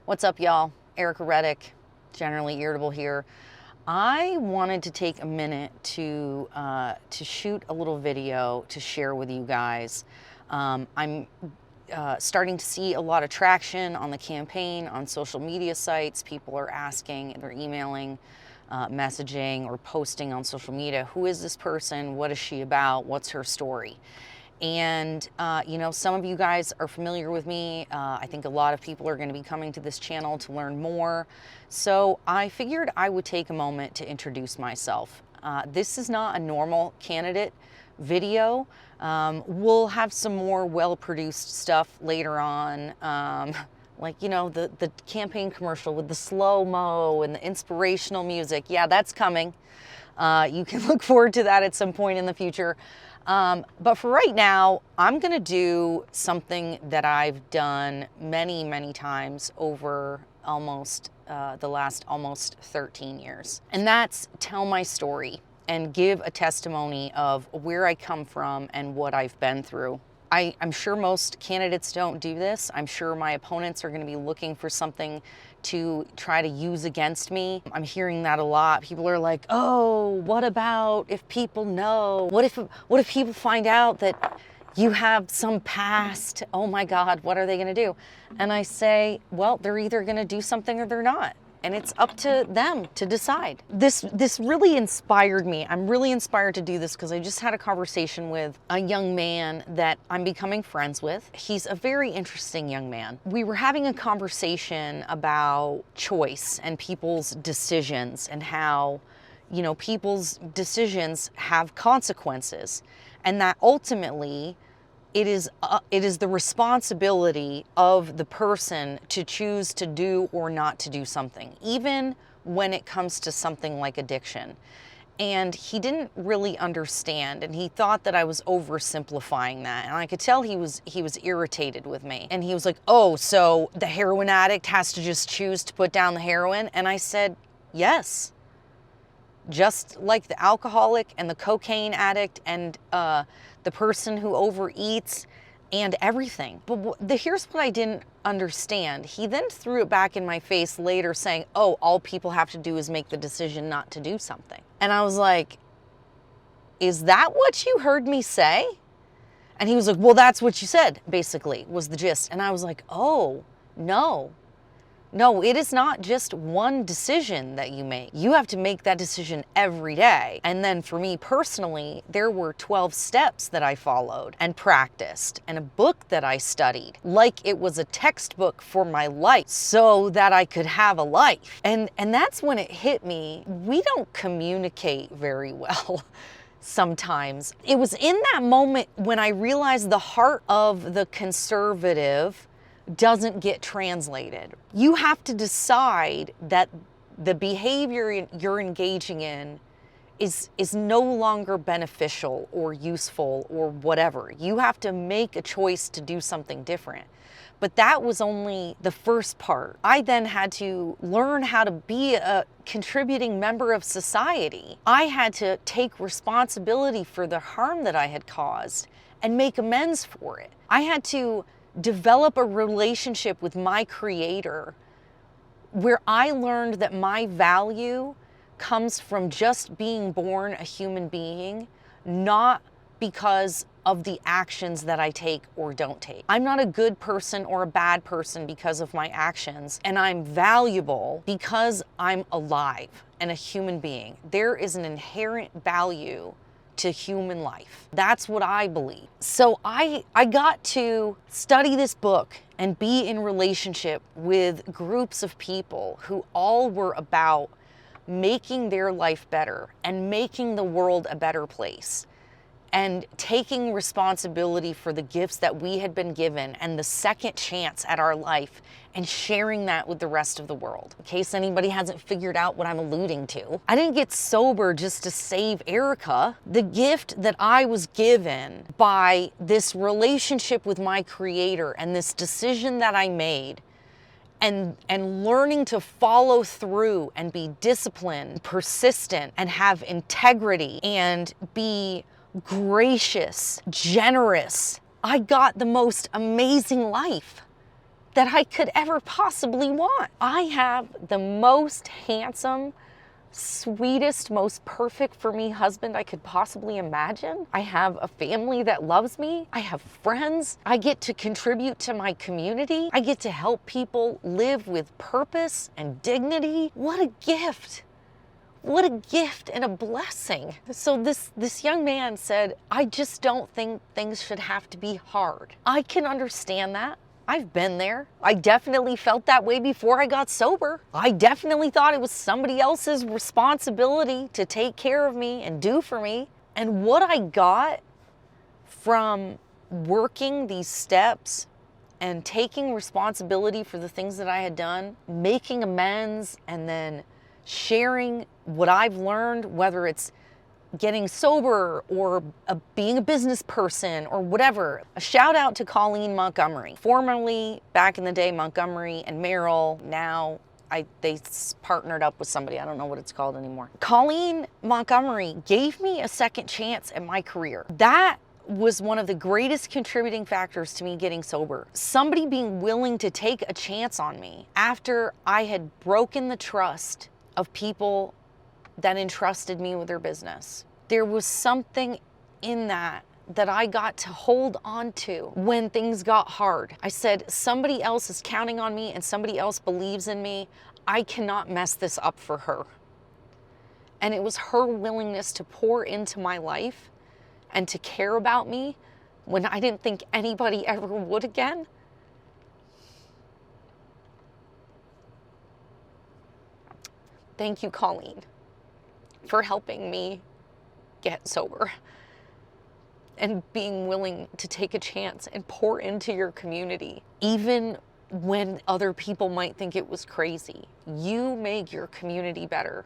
What's up, y'all? Ericka Redic, generally Irritable here. I wanted to take a minute to shoot a little video to share with you guys. I'm starting to see a lot of traction on the campaign, on social media sites. People are asking, they're emailing, messaging, or posting on social media. Who is this person? What is she about? What's her story? And, you know, some of you guys are familiar with me. I think a lot of people are going to be coming to this channel to learn more. So I figured I would take a moment to introduce myself. This is not a normal candidate video. We'll have some more well-produced stuff later on. Like, you know, the campaign commercial with the slow-mo and the inspirational music. Yeah, that's coming. You can look forward to that at some point in the future. But for right now, I'm going to do something that I've done many times over the last almost 13 years. And that's tell my story and give a testimony of where I come from and what I've been through. I'm sure most candidates don't do this. I'm sure my opponents are going to be looking for something to try to use against me. I'm hearing that a lot. People are like, oh, what about if people know? What if people find out that you have some past? Oh my God, what are they going to do? And I say, well, they're either going to do something or they're not. And it's up to them to decide. This really inspired me. I'm really inspired to do this because I just had a conversation with a young man that I'm becoming friends with. He's a very interesting young man. We were having a conversation about choice and people's decisions and how, you know, people's decisions have consequences, and that ultimately it is the responsibility of the person to choose to do or not to do something, even when it comes to something like addiction. And he didn't really understand, and he thought that I was oversimplifying that. And I could tell he was irritated with me. And he was like, oh, so the heroin addict has to just choose to put down the heroin? And I said, yes. Just like the alcoholic and the cocaine addict and the person who overeats and everything. But here's what I didn't understand. He then threw it back in my face later saying, oh, all people have to do is make the decision not to do something. And I was like, is that what you heard me say? And he was like, well, that's what you said, basically, was the gist. And I was like, oh, no. No, it is not just one decision that you make. You have to make that decision every day. And then for me personally, there were 12 steps that I followed and practiced, and a book that I studied like it was a textbook for my life so that I could have a life. And that's when it hit me. We don't communicate very well. Sometimes. It was in that moment when I realized the heart of the conservative doesn't get translated. You have to decide that the behavior you're engaging in is no longer beneficial or useful or whatever. You have to make a choice to do something different. But that was only the first part. I then had to learn how to be a contributing member of society. I had to take responsibility for the harm that I had caused and make amends for it. I had to develop a relationship with my Creator where I learned that my value comes from just being born a human being, not because of the actions that I take or don't take. I'm not a good person or a bad person because of my actions, and I'm valuable because I'm alive and a human being. There is an inherent value to human life. That's what I believe. So I got to study this book and be in relationship with groups of people who all were about making their life better and making the world a better place and taking responsibility for the gifts that we had been given and the second chance at our life and sharing that with the rest of the world. In case anybody hasn't figured out what I'm alluding to, I didn't get sober just to save Ericka. The gift that I was given by this relationship with my Creator and this decision that I made and learning to follow through and be disciplined, persistent, and have integrity and be gracious, generous. I got the most amazing life. that I could ever possibly want. I have the most handsome, sweetest, most perfect for me husband I could possibly imagine. I have a family that loves me. I have friends. I get to contribute to my community. I get to help people live with purpose and dignity. What a gift. What a gift and a blessing. So this young man said, I just don't think things should have to be hard. I can understand that. I've been there. I definitely felt that way before I got sober. I definitely thought it was somebody else's responsibility to take care of me and do for me. And what I got from working these steps and taking responsibility for the things that I had done, making amends, and then sharing what I've learned, whether it's getting sober or being a business person or whatever. A shout out to Colleen Montgomery, formerly back in the day Montgomery and Merrill. Now they partnered up with somebody. I don't know what it's called anymore. Colleen Montgomery gave me a second chance at my career. That was one of the greatest contributing factors to me getting sober. Somebody being willing to take a chance on me after I had broken the trust of people that entrusted me with their business. There was something in that I got to hold on to when things got hard. I said, somebody else is counting on me and somebody else believes in me. I cannot mess this up for her. And it was her willingness to pour into my life and to care about me when I didn't think anybody ever would again. Thank you, Colleen, for helping me get sober and being willing to take a chance and pour into your community, even when other people might think it was crazy. You make your community better.